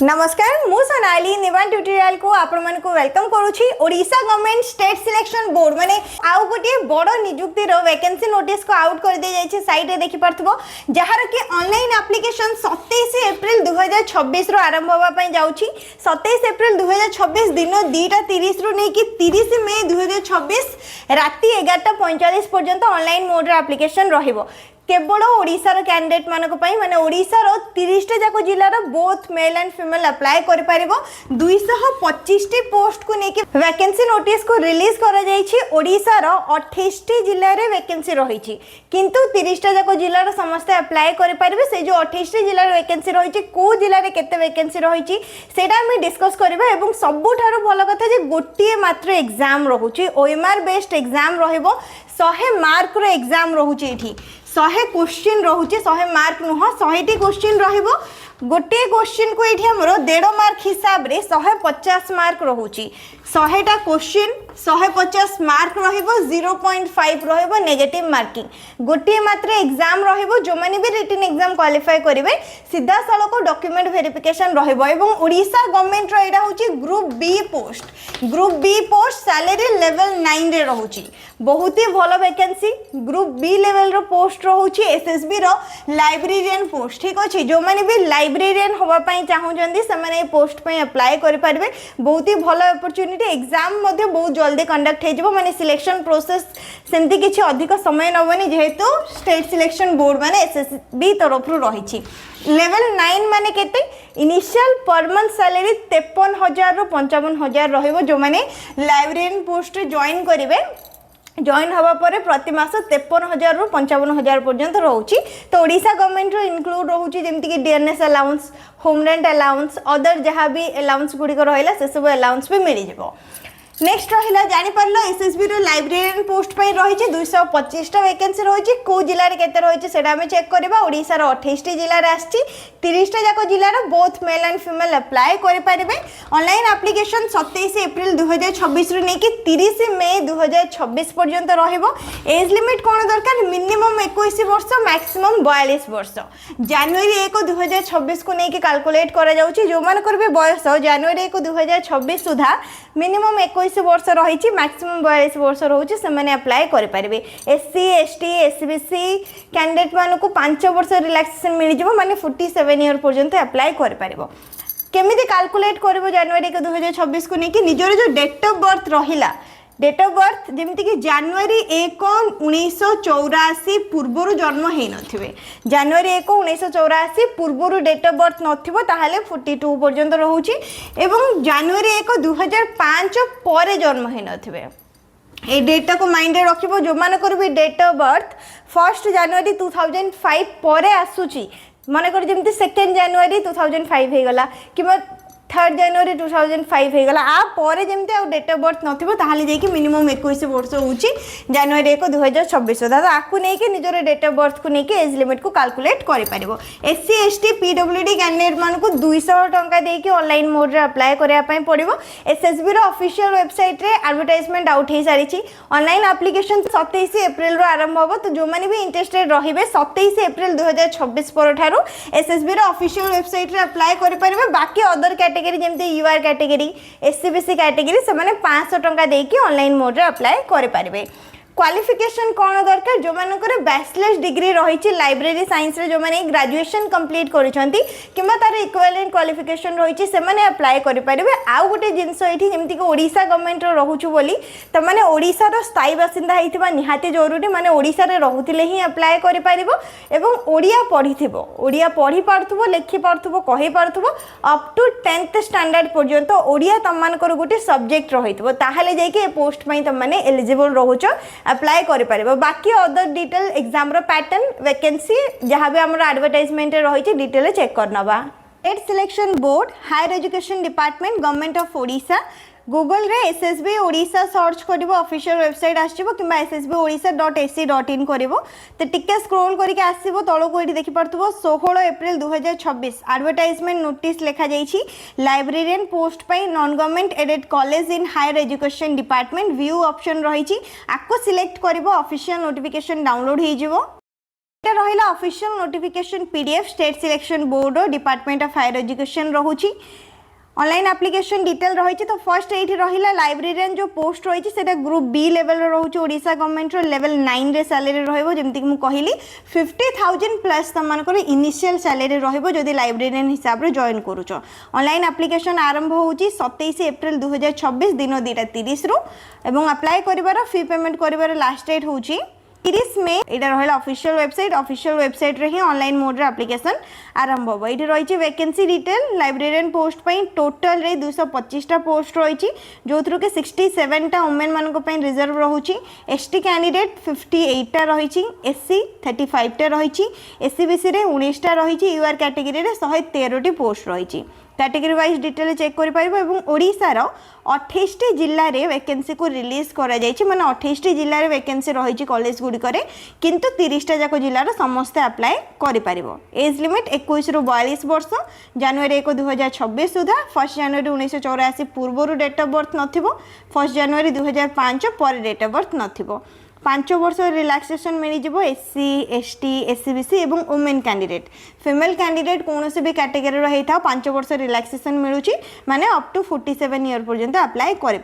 नमस्कार मु सोनाली निवान ट्यूटोरियल को आपण मन को वेलकम करूछी। Odisha government state selection board माने आउ गोटे बड़ नियुक्ति रो वैकेंसी नोटिस को आउट कर दे जाइछे। साइट रे देखि परथबो जहार कि ऑनलाइन एप्लीकेशन 27 एप्रिल 2026 रो आरंभ होबा पई जाउछी। 27 एप्रिल 2026 दिन 2:30 रो नै कि 30 मई 2026 राती 11:45 पर्यंत ऑनलाइन मोड रे एप्लीकेशन रहिबो। केवल ओडिशार कैंडिडेट मानक पई माने ओडिशार 30 टा जाको जिल्लार both male and female apply करि परिबो। 225 टी पोस्ट को नेकी वैकेंसी नोटिस को रिलीज करा जाईछि। ओडिशार 28 टी जिल्ला रे वैकेंसी रहिछि किंतु 30 टा जाको जिल्लार समस्त अप्लाई करि परिबे। से जो 28 टी जिल्लार वैकेंसी रहिछि को जिल्ला रे केते वैकेंसी रहिछि सेटा हम डिस्कस करबा। एवं सबुठारो भलो कथा जे गोटिए मात्र एग्जाम रहुछि। ओएमआर बेस्ड एग्जाम रहिबो। 100 मार्क रो एग्जाम रहुछि। एठी 100 क्वेश्चन रहुछि। 100 मार्क नुह 100 टी क्वेश्चन रहिबो। गोटे क्वेश्चन को एठी हमरो 1.5 मार्क हिसाब रे 150 मार्क रहुछि। 100 टा क्वेश्चन 150 मार्क रहिबो। 0.5 रहिबो नेगेटिव मार्किंग। गोटे मात्र एग्जाम रहिबो। जो माने भी रिटन एग्जाम क्वालिफाई करिवे सीधा सळको डॉक्यूमेंट वेरिफिकेशन रहिबो। एवं ओडिशा गवर्नमेंट रो एडा होछि group B post. Group B post salary level 9 रे रहुछि। बहुत ही भलो वैकेंसी। ग्रुप बी लेवल रो पोस्ट रहुछि। एसएसबी रो लाइब्रेरियन पोस्ट। ठीक अछि। जो माने भी लाइब्रेरियन होबा पई चाहू जंदी से माने पोस्ट पई अप्लाई करि परिबे। बहुत ही भलो अपॉर्चुनिटी। एग्जाम मध्ये बहुत जल्दी कंडक्ट हे जिवो। माने सिलेक्शन प्रोसेस सेमती किछि अधिक समय नबनी जेहेतु स्टेट सिलेक्शन बोर्ड माने एसएसबी तरफ रु रहिछि। लेवल 9 माने केते इनिशियल पर मंथ सैलरी 53,000 रु 55,000 रहिबो। जो माने लाइब्रेरियन पोस्ट जॉइन करिवे जॉइन हवा पर प्रति मास 53,000 रु 55,000 पर्यंत रहउची। तो ओडिशा गवर्नमेंट रो इंक्लूड रहउची जेमति कि DNS allowance, home rent allowance, other जहां भी अलाउंस गुडी को रहइला से सब अलाउंस भी मिली जिवो। नेक्स्ट रहिला जानि परलो एसएसबी रो लाइब्रेरियन पोस्ट पई रहिछि 225 टा वैकेंसी रहिछि। को जिल्ला रे केते रहिछि सेटा हम चेक करबा। ओडिसा रो 28 टी जिल्ला रे आछि। 30 टा जाको जिल्ला रो both male and female apply करि परिबे। ऑनलाइन एप्लीकेशन 27 एप्रिल 2026 रे नै कि 30 मई 2026 पर्यंत रहिबो। एज लिमिट कोन दरकार मिनिमम 21 वर्ष मैक्सिमम 42 वर्ष। जनवरी 1 2026 को नै कि कैलकुलेट करा जाउछि। जो मान करबे बयस जनवरी 1 2026 सुधा मिनिमम 21 वर्ष रही मैक्सिमम 42 वर्ष रोचे से मैंने अप्लाई कर पारे। एससी एसटी एसबीसी कैंडिडेट मान को 5 वर्ष रिलैक्सेशन मिल जाव माने 47 ईयर पर्यंत अप्लाई कर पारिबो। केमिति कैलकुलेट करबो जनवरी 2026 को नेकी निजर जो डेट ऑफ बर्थ रहिला डेट ऑफ बर्थ जेमति कि जनवरी 1 1984 पूर्वरु जन्म हे नथिबे। जनवरी 1 1984 पूर्वरु डेट ऑफ बर्थ नथिबो ताहाले 42 पर्यंत रहउची। एवं जनवरी 1 2005 परे जन्म हे नथिबे। ए डेटा को माइंड रे रखिबो। जो मानकर भी डेट ऑफ बर्थ 1 जनवरी 2005 परे आसुची माने कर जेमति 2 जनवरी 2005 हे गला किबा 3 जनवरी 2005 हे गला आ परे जेमते आ डेट ऑफ बर्थ नथिबो ताहाले जे कि मिनिमम 21 वर्ष होउची जनवरी 1 2026 दादा आकु नै कि निजर डेट ऑफ बर्थ को नै कि एज लिमिट को कैलकुलेट करि परिबो। एससी एसटी पीडब्ल्यूडी कैंडिडेट मान को 200 टंका दे कि ऑनलाइन मोड रे अप्लाई करिया पई पड़िबो। एसएसबी रो ऑफिशियल वेबसाइट रे एडवर्टाइजमेंट आउट हे सारिछि। ऑनलाइन एप्लीकेशन 27 एप्रिल रो आरंभ होबो। तो जो माने भी इंटरेस्टेड रहिबे 27 एप्रिल 2026 पर ठारो एसएसबी रो ऑफिशियल वेबसाइट रे अप्लाई करि परिबे। बाकी अदर कैटेगरी जेमते यूआर कैटेगरी एससीबीसी कैटेगरी से माने 500 टंका दे कि ऑनलाइन मोड रे अप्लाई करि परिबे। क्वालिफिकेशन कौन दरकार जो मानकर बैचलर्स डिग्री रही लाइब्रेरी साइंस रे जो माने ग्रेजुएशन कंप्लीट करिसंती किबा तार इक्विवेलेंट क्वालिफिकेशन रही से माने अप्लाई करि परिबे। आउ गोटे जिंस एठी जेमति कि ओडिशा गवर्नमेंट रो रहउछु बोली त माने ओडिशा रो स्थायी बासिंदा हेतिबा निहाती जरूरी माने ओडिशा रे रहुतिले ही अप्लाई करि परिबो। एवं ओडिया पढिथिबो ओडिया पढि पारथुबो लिखि पारथुबो कहि पारथुबो अप टू 10th स्टैंडर्ड पर्यंत ओडिया तम मानकर गोटे सब्जेक्ट रहितबो ताहाले जे कि पोस्ट पई तम माने एलिजिबल रहउचो अप्लाई करि परिबो। बाकी अदर डिटेल एग्जाम रो पैटर्न वैकेंसी जहां भी हमर एडवर्टाइजमेंट रे रही डिटेल चेक करनबा। State selection board higher education department government of Odisha Google रे एसएसबी ओडिशा सर्च करिवो। ऑफिशियल वेबसाइट आछिबो किबा ssboodisha.ac.in करिवो ते टिके स्क्रॉल करिके आसीबो तळो को एठी देखि परथबो 16 एप्रिल 2026 एडवर्टाइजमेंट नोटिस लेखा जाईछि। लाइब्रेरियन पोस्ट पई non government aided college in higher education department view option रहिछि। आको सिलेक्ट करिवो ऑफिशियल नोटिफिकेशन डाउनलोड हे जिवो। এটা রহিলা official notification PDF state selection board department of higher education रहुची ऑनलाइन एप्लिकेशन डिटेल रही। तो फर्स्ट ये रहा लाइब्रेरियन जो पोस्ट रही है ग्रुप बी लेवल रोचे ओडिशा गवर्नमेंट लेवल 9 रे सैलरी रही मुझे कहली 50,000 प्लस तुमको इनिशियल सैलरी रही लाइब्रेरियन हिसाब से जॉइन करुच। ऑनलाइन एप्लिकेशन आरंभ हो 27 एप्रिल 2026 दिन 2:30 रु एवं अप्लाई कर फी पेमेंट कर लास्ट डेट हूँ 30 मे यहाँ रहा ऑफिशियल वेबसाइट रे ही ऑनलाइन मोड रे एप्लिकेशन आरंभ हो। ये रही वैकेंसी डिटेल लाइब्रेरियन पोस्ट पर टोटल रे 225 पोस्ट रही जो थ्रू के 67 वुमेन मान रिजर्व रोचे। एसटी कैंडिडेट 58 रही, एससी 35 रही, एससी बीसी रे 19 रही, यूआर कैटेगरी रे 113 पोस्ट रही। कैटेगरी वाइज डिटेल चेक कर ओडिशार 28 जिले में वैकेंसी को रिलीज करा माने 28 जिले में वैकेंसी रही कॉलेज गुड़िक किंतु 30टा जाक जिलार समस्ते अप्लाई कर। एज लिमिट 21 ରୁ 42 वर्ष, जनवरी 1 2026 सुधा 1 जनवरी 1984 पूर्व डेट ऑफ बर्थ नथिबो, 1 जनवरी 2005 पर डेट ऑफ बर्थ नथिबो। 5 वर्ष रिलैक्सेशन मिल जाए एससी एसटी एससीबीसी एवं वुमेन कैंडिडेट। फीमेल कैंडिडेट कौन से भी कैटेगरी रही था 5 वर्ष रिलैक्सेशन मिलूँ माने अप टू 47 ईयर पर्यंत अप्लाई कर।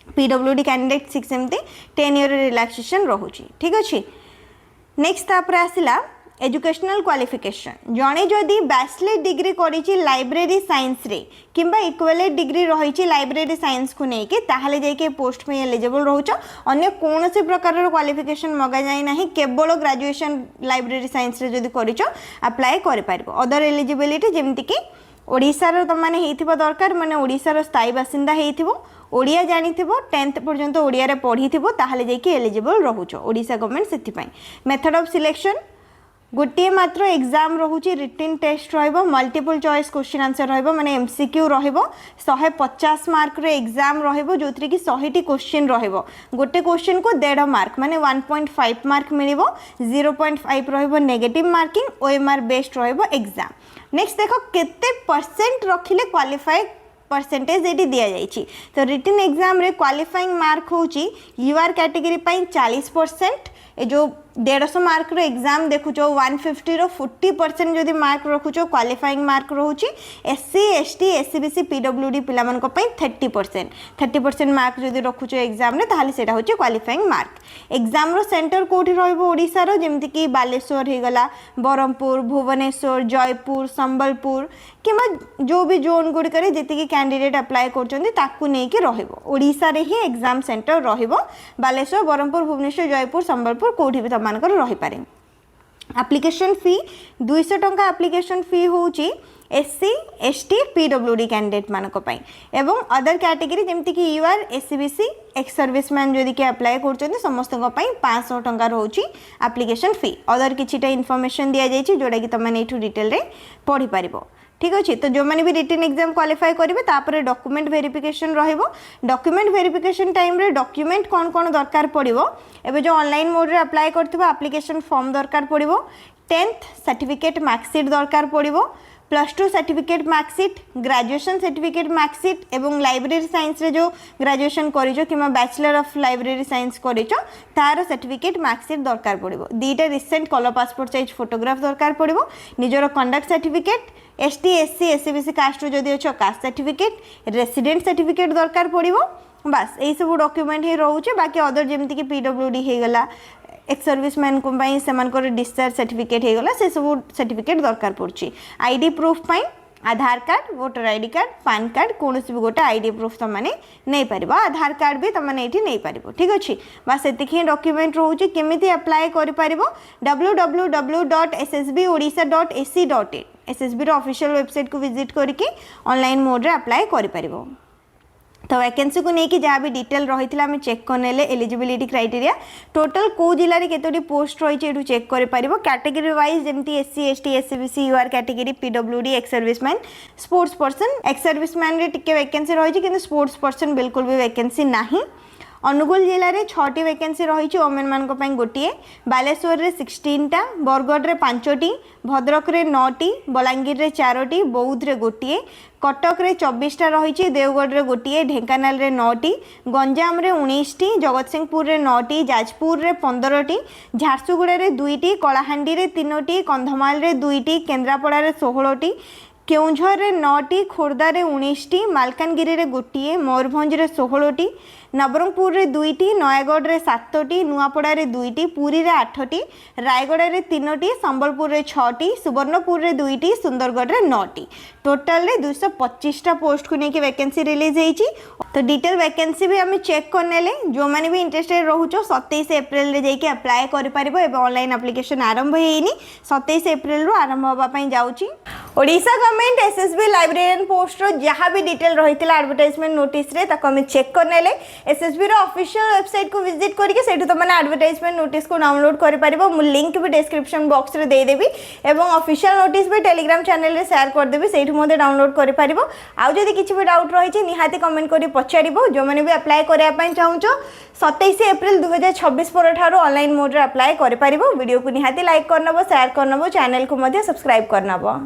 पीडब्ल्यूडी कैंडिडेट 6 एमती 10 ईयर रिलैक्सेशन रोचे। ठीक अच्छे। नेक्स्ट आसला एजुकेशनल क्वालिफिकेशन। जड़े जदि बैचलर डिग्री करी लाइब्रेरी साइंस रे किंबा इक्विवेलेंट डिग्री रही लाइब्रेरी साइंस को लेकिन ताहले जाके पोस्ट में एलिजिबल रोच। अन्य कौन से प्रकार क्वालिफिकेशन मगा जाए ना, केवल ग्रेजुएशन लाइब्रेरी साइंस रे जदि करिच अप्लाई कर पारिबो। अदर एलिजिबिलिटी जेमति कि ओडिशार तमाने हेइथिबो दरकार, माने ओडिशार स्थायी बासिंदा हेइथिबो, ओडिया जानिथिबो, 10th पर्यंत ओडिया रे पढ़िथिबो ताहले जाके एलिजिबल रहुच ओडिशा गवर्नमेंट। सेथिपाई मेथड ऑफ सिलेक्शन गोटे मात्र एग्जाम रोचे, रिटिन टेस्ट रहिबो, मल्टीपल चॉइस क्वेश्चन आंसर रहिबो माने एमसीक्यू रहिबो, 150 मार्क रो एग्जाम रहिबो जोथि कि 100टी क्वेश्चन रहिबो। गोटे क्वेश्चन को 1.5 मार्क माने 1.5 मार्क मिलिबो, 0.5 रहिबो नेगेटिव मार्किंग, ओएमआर बेस्ड रहिबो एग्जाम। नेक्स्ट देखो केते परसेंट रखिले क्वालिफाई परसेंटेज ये दिया जाइए। तो रिटिन एग्जाम रे क्वालिफाइंग मार्क होची यूआर कैटेगरी 40%, ए जो 150 मार्क रो एग्जाम देखुच 150 रो 40% जदि मार्क रखुच क्वालिफाइंग मार्क रोची। एससी एसटी एससीबीसी पीडब्ल्यूडी पिला मन को 30% मार्क जदि रखुच एग्जाम रे ताहाले सेटा होची क्वालिफाइंग मार्क। एग्जाम रो सेंटर कोठी रहइबो ओडिसा रो, जेमति कि बालेश्वर हे गला, बरहमपुर, भुवनेश्वर, जयपुर, संबलपुर किमा जो भी जोन गुडी करे जेति कि कैंडिडेट अप्लाई करचंदी ताकू नै कि रहइबो। ओडिसा रे ही एग्जाम सेंटर रहिबो। बालेश्वर, बरहमपुर, भुवनेश्वर, जयपुर, संबलपुर कोठी भी मानकर रही पारे। एप्लिकेशन फी 200 टंका एप्लिकेशन फी होची एससी एसटी पीडब्ल्यूडी कैंडिडेट मानक पई एवं अदर कैटेगरी जेमति कि यूआर एससीबीसी एक्स सर्विसमैन जदि के अप्लाई करछन समस्त को पई 500 टंका रहउची एप्लिकेशन फी। अदर किछिटा इन्फॉर्मेशन दिया जायछि जोडा कि तमने एठु डिटेल रे पढि पारिबो। ठीक अच्छे। तो जो मैंने भी रिटन एग्जाम क्वालिफाई करेंगे तापर डॉक्यूमेंट वेरिफिकेशन रहिबो। डॉक्यूमेंट वेरिफिकेशन टाइम रे डॉक्यूमेंट कौन कौन दरकार पड़िबो, एबे जो ऑनलाइन मोड रे अप्लाई करथिबो एप्लिकेशन फॉर्म दरकार पड़िबो, 10th सर्टिफिकेट मार्कशीट दरकार पड़िबो, +2 certificate marksheet, graduation certificate marksheet एवं लाइब्रेरी साइंस रे जो ग्रेजुएशन करिजो किमा बैचलर ऑफ लाइब्रेरी साइंस करिजो तार सर्टिफिकेट मार्कशीट दरकार पड़िबो। दीटा recent colour passport size photograph दरकार पड़िबो। निजर conduct certificate, ST SC SCBC cast जदि अच्छो कास्ट सर्टिफिकेट, रेसिडेंट सर्टिफिकेट दरकार पड़िबो। बस यही सब डॉक्यूमेंट ही रोचे। बाकी अदर जेमति कि पीडब्ल्यूडी हे गला, एक्स सर्विसमैन को पई सेमानकर डिस्चार्ज सर्टिफिकेट हे गला, से सब सर्टिफिकेट दरकार पड़ची। आईडी प्रूफ पई Aadhaar card, voter ID card, PAN card कौन भी गोटे आईडी प्रूफ तुमने नहीं पार। आधार कार्ड भी तुमने ये नहीं पार। ठीक अच्छे। बस ये डॉक्यूमेंट रोचे। केमिति अप्लाई कर www.ssbodisha.ac.in एसएसबी ऑफिशियल वेबसाइट को विजिट करके ऑनलाइन मोड रे अप्लाई कर पारिबो। तो वैकेंसी को लेकिन जहाँ भी डिटेल रही है आम चेक करने एलिजिबिलिटी क्राइटेरिया टोटल कौ जिले में केतोटी पोस्ट रही है चेक कर पारिबो। कैटेगरी वाइज जमती SC ST SCBC UR category PWD ex serviceman sports person. Ex serviceman रे टिके वैकेंसी रही है कि स्पोर्ट्स पर्सन बिल्कुल भी वैकेंसी नहीं। अनुगुल जिले में 6टी वैकेंसी रही वोमेन मान गोटे बालेश्वर में 16टा बरगढ़ में 5टी भद्रक में 9टी बलांगीर में 4टी बौद्ध में गोटे कटक में 24टा रही देवगढ़ में गोटे ढेंकानाल में 9टी गंजाम में 19टी जगतसिंहपुर में 9टी जाजपुर में 15टी झारसुगुड़ा में 2टी कलाहांडी में 3टी कंधमाल में 2टी केन्द्रापड़ा में 16टी केउझर में 9टी खोर्धा में 19टी मालकानगिरी में गोटे मयूरभंज में 16टी नवरंगपुर में 2टी नयागढ़ में 7टी नुआपड़ा में 2टी पुरी में 8टी रायगढ़ में 3टी संबलपुर में 6टी सुवर्णपुर में 2टी सुंदरगढ़ में 9टी टोटाल 225टा पोस्ट को लेकिन वैकेंसी रिलीज होती तो डिटेल वैकेंसी भी आम चेक करने जो मैंने भी इंटरेस्टेड रोच 27 एप्रिल रे जाके अप्लाई कर ऑनलाइन एप्लिकेशन आरंभ होनी 27 एप्रिल रु आरंभ होगापी जाऊँगी Odisha government SSB librarian post रो जहाँ भी डिटेल रही एडवर्टाइजमेंट नोटिस रे ताको हमें चेक करने एसएसबी रो ऑफिशियल वेबसाइट को विजिट करके सेठू तुमने एडवर्टाइजमेंट नोटिस को डाउनलोड कर पारिबो मु लिंक भी डिस्क्रिप्शन बॉक्स रे दे देबी एवं ऑफिशियल नोटिस भी टेलीग्राम चैनल रे शेयर कर देबी सेठू मते डाउनलोड कर पारिबो आउ जदी किछि भी डाउट रही छि निहाती कमेंट करी पछारिबो जो माने भी अप्लाई करिया पई चाहूचो 27 एप्रिल 2026 पर ठारो ऑनलाइन मोड रे अप्लाई कर पारिबो वीडियो को निहाती लाइक करनबो शेयर करनबो चैनल को मते सब्सक्राइब करनबो।